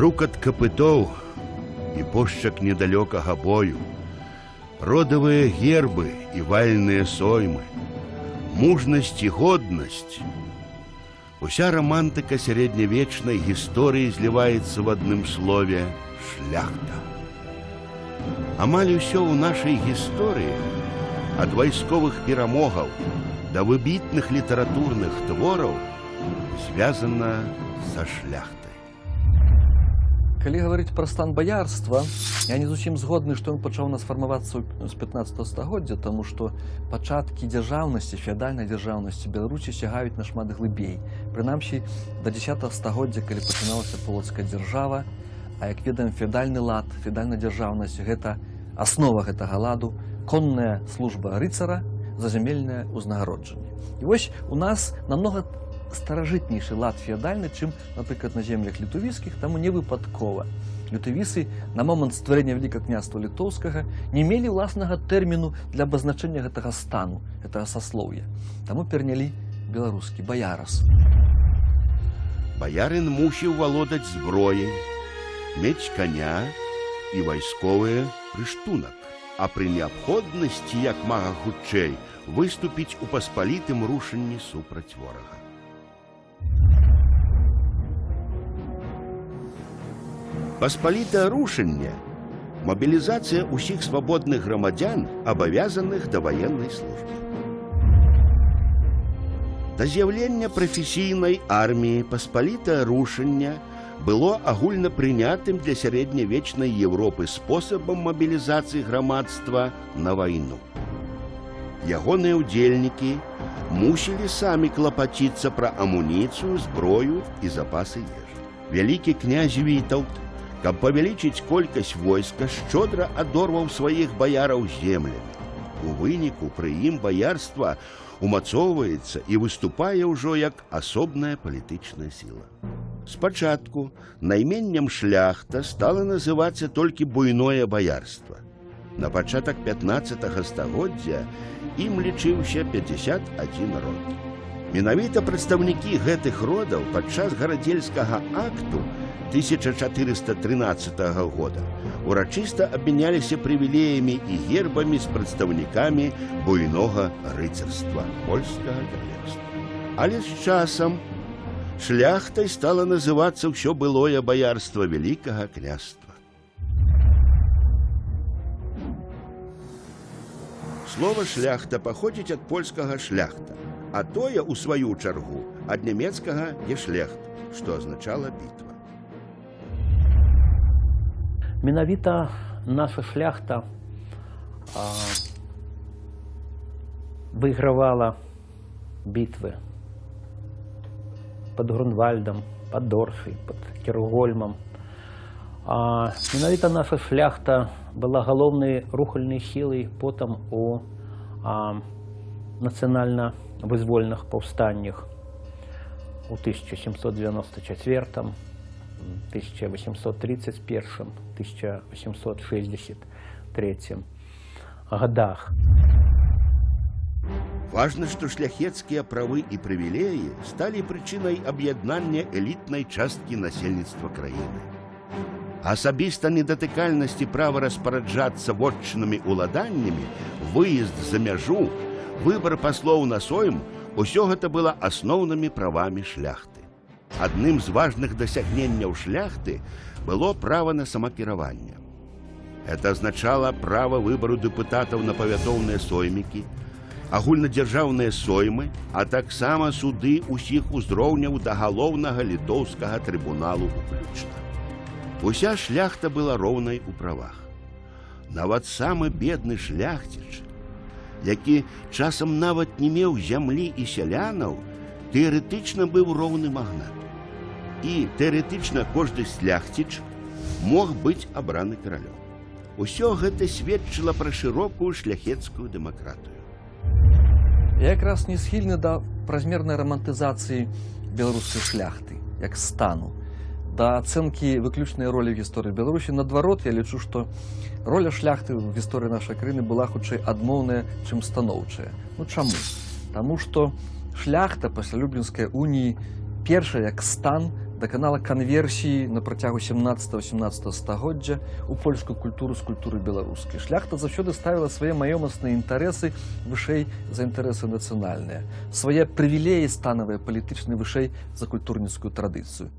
грукат капытоў і пошчак недалёкага бою, родавыя гербы і вальныя соймы, мужнасць і годнасць. Уся романтика средневечной гісторыі зліваецца в адным слове шляхта. Амаль усё ў нашай гісторыі, ад вайсковых перамогаў да выбітных літаратурных твораў, звязана са шляхтай. Калі гаварыць пра стан баярства, я не зусім згодны, што ён пачаў нас фармавацца з 15 стагоддзя, таму што пачаткі дзяржаўнасці, феадальнай дзяржаўнасці Беларусі сягаюць нашмат глыбей. Прынамсі, да 10 стагоддзя, калі пачыналася полацкая дзяржава, а як ведаем, феадальны лад, феадальная дзяржаўнасць – гэта аснова гэтага ладу, конная служба рыцара, зазямельнае ўзнагароджанне. І вось у нас намнога старажытнейшы лад феадальны, чым, напрыклад, на землях літувійскіх, таму не выпадкова. Літувісы на момант стварэння Вялікага княства Літоўскага не мелі ўласнага тэрміну для абазначэння гэтага стану, гэтага саслоўя. Таму пернялі беларускі баярас. Баярын мусіў валодаць зброяй, мець каня і вайсковы рыштунак, а пры неабходнасці, як мага хутчэй, выступіць у паспалітым рушанні супраць ворага. Паспалітае рушанне – мабілізацыя ўсіх свабодных грамадзян, абавязаных да ваеннай службы. Да з'яўлення прафесійнай арміі паспалітае рушанне было агульнапрынятым для сярэднявечнай Европы спосабам мабілізацыі грамадства на вайну. Ягоныя ўдзельнікі мусілі самі клапаціцца пра амуніцыю, зброю і запасы ежы. Вялікі князь Вітаўт, каб павялічыць колькасць войска, шчодра адорваў сваіх баяраў землямі. У выніку пры ім баярства умацоўваецца і выступае ўжо як асобная палітычная сіла. Спачатку найменнем шляхта стала называцца толькі буйное баярства. На пачатак 15 стагоддзя ім лічыўся 51 род. Менавіта прадстаўнікі гэтых родаў падчас гарадзельскага акту 1413 года урачыста абмяняліся прывілеямі і гербамі з прадстаўнікамі буйнога рыцарства польскага каралеўства. Але з часам шляхтай стала называцца ўсё былое баярства Вялікага княства. Слова шляхта паходзіць ад польскага шляхта, а тое, у сваю чаргу, ад нямецкага гешлехт, што азначала бітва. Менавіта наша шляхта выйгравала бітвы под Грунвальдам, под Доршай, под Кергольмом. Менавіта наша шляхта была галоўнай рухальнай сілай потым у нацыянальна-вызвольных паўстаннях у 1794, 1831, 1863 годах. Важна, што шляхецкія правы і прывілеі сталі прычынай аб'яднання элітнай часткі насельніцтва краіны. Асабіста недатыкальнасць і права распараджацца вотчыннымі уладаннямі, выезд за мяжу, выбар паслоў на сойм – усё гэта было асноўнымі правамі шляхты. Адным з важных дасягненняў шляхты было права на самакіраванне. Это азначала права выбару дэпутатаў на павятоўныя соймікі, агульнадзяржаўныя соймы, а таксама суды ўсіх узроўняў да галоўнага літоўскага трыбуналу уключна. Уся шляхта была роўнай у правах. Нават самы бедны шляхціч, які часам нават не меў зямлі і сялянаў, тэарэтычна быў роўны магнат. І тэарэтычна кожны шляхціч мог быць абраны каралём. Усё гэта сведчыла пра шырокую шляхецкую дэмакратыю. Я якраз не схільны да празмернай рамантызацыі беларускай шляхты, як стану, да ацэнкі выключнай ролі ў гісторыі Беларусі. Наадварот, я лічу, што роля шляхты ў гісторыі нашай краіны была хутчэй адмоўная, чым станоўчая. Ну чаму? Таму што шляхта пасля Люблінскай уніі першая як стан даканала канверсіі на працягу 17-18 стагоддзя у польскую культуру з культуры беларускай. Шляхта заўсёды ставіла свае маёмасныя інтарэсы вышэй за інтарэсы нацыянальныя, свае прывілеі станавыя палітычныя вышэй за культурніцкую традыцыю.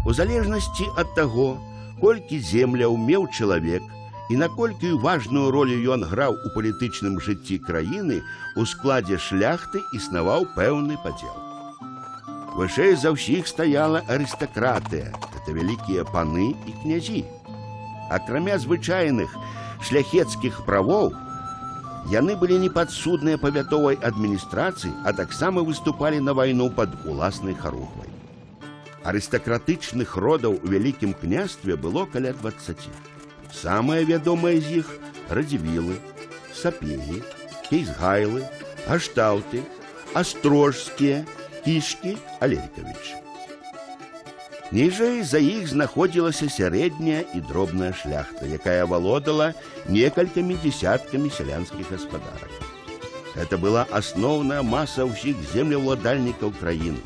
У залежнасці ад таго, колькі земляў меў чалавек і наколькі важную ролю ён граў у палітычным жыцці краіны, у складзе шляхты існаваў пэўны падзел. Вышэй за ўсіх стаяла арыстакратыя, гэта вялікія паны і князі. Акрамя звычайных шляхецкіх правоў, яны былі непадсудныя павятовай адміністрацыі, а таксама выступалі на вайну пад уласнай харугвай. Арыстакратычных родаў у Вялікім княстве было каля 20. Самыя вядомыя з іх Радзівілы, Сапегі, Кейсгайлы, Аштаўты, Астрожскія, Кішкі, Алелькавічы. Ніжэй за іх знаходзілася сярэдняя і дробная шляхта, якая валодала некалькімі дзесяткамі сялянскіх гаспадарак. Гэта была асноўная маса ўсіх землеўладальнікаў краіны.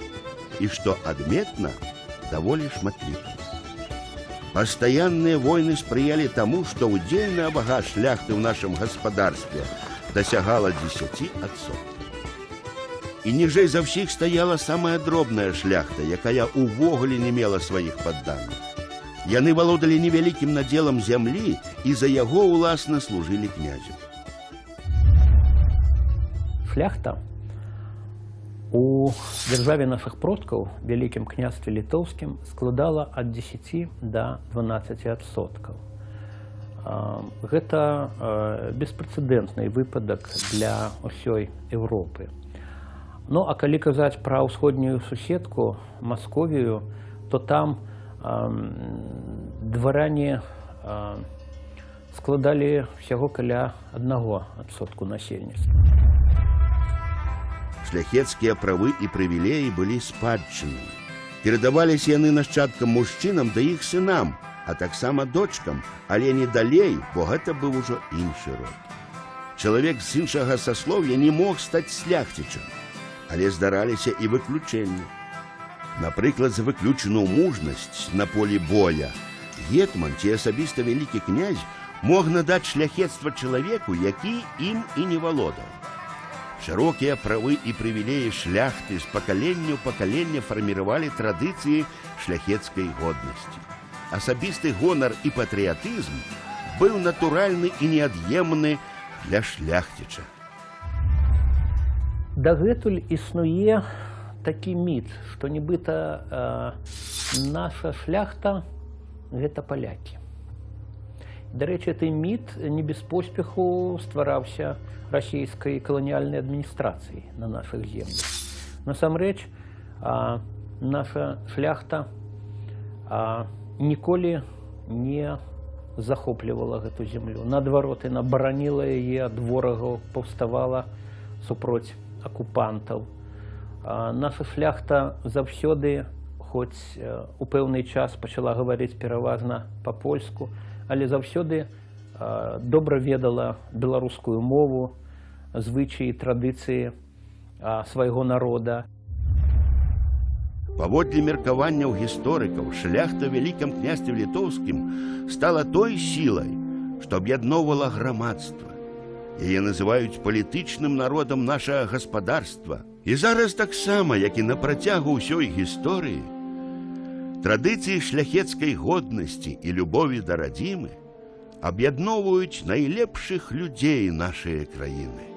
І, што адметна, даволі шматлікая. Пастаянныя войны спрыялі таму, што ўдзельная вага шляхты ў нашым гаспадарстве дасягала 10%. І ніжэй за ўсіх стаяла самая дробная шляхта, якая ўвогуле не мела сваіх падданых. Яны валодалі невялікім надзелам зямлі і за яго ўласна служылі князю. Шляхта у дзяржаве нашых продкаў, Вялікім княстве літоўскім, складала ад 10 до 12%. Гэта беспрэцэдэнтны выпадак для ўсёй Еўропы. Ну, а калі казаць пра ўсходнюю суседку, Масковію, то там дваране складалі ўсяго каля 1% насельніцтва. Шляхецкія правы і прывілеі былі спадчыннымі. Перадаваліся яны нашчадкам мужчынам да іх сынам, а таксама дочкам, але не далей, бо гэта быў ужо іншы род. Чалавек з іншага саслоўя не мог стаць шляхцічам, але здараліся і выключэнні. Напрыклад, за выключаную мужнасць на полі боя гетман ці асабіста вялікі князь мог надаць шляхецтва чалавеку, які ім і не валодаў. Шырокія правы і прывілеі шляхты з пакалення ў пакаленне фарміравалі традыцыі шляхецкай годнасці. Асабісты гонар і патрыятызм быў натуральны і неад'емны для шляхціча. Дагэтуль існуе такі міт, што нібыта наша шляхта – гэта палякі. Дарэчы, гэты міт не без поспеху ствараўся расійскай каланіяльнай адміністрацыяй на нашых землях. Насамрэч, наша шляхта ніколі не захоплівала гэту зямлю. Наадварот, яна бараніла яе ад ворагаў, паўставала супроць акупантаў. Наша шляхта заўсёды, хоць у пэўны час пачала гаварыць пераважна па-польску, але заўсёды добра ведала беларускую мову, звычаі, традыцыі свайго народа. Паводле меркаванняў гісторыкаў, шляхта ў Вялікім княстве літоўскім стала той сілай, што аб'ядноўвала грамадства. Яе называюць палітычным народам нашага гаспадарства. І зараз таксама, як і на працягу ўсёй гісторыі, традыцыі шляхецкай годнасці і любові да радзімы аб'ядноўваюць найлепшых людзей нашай краіны.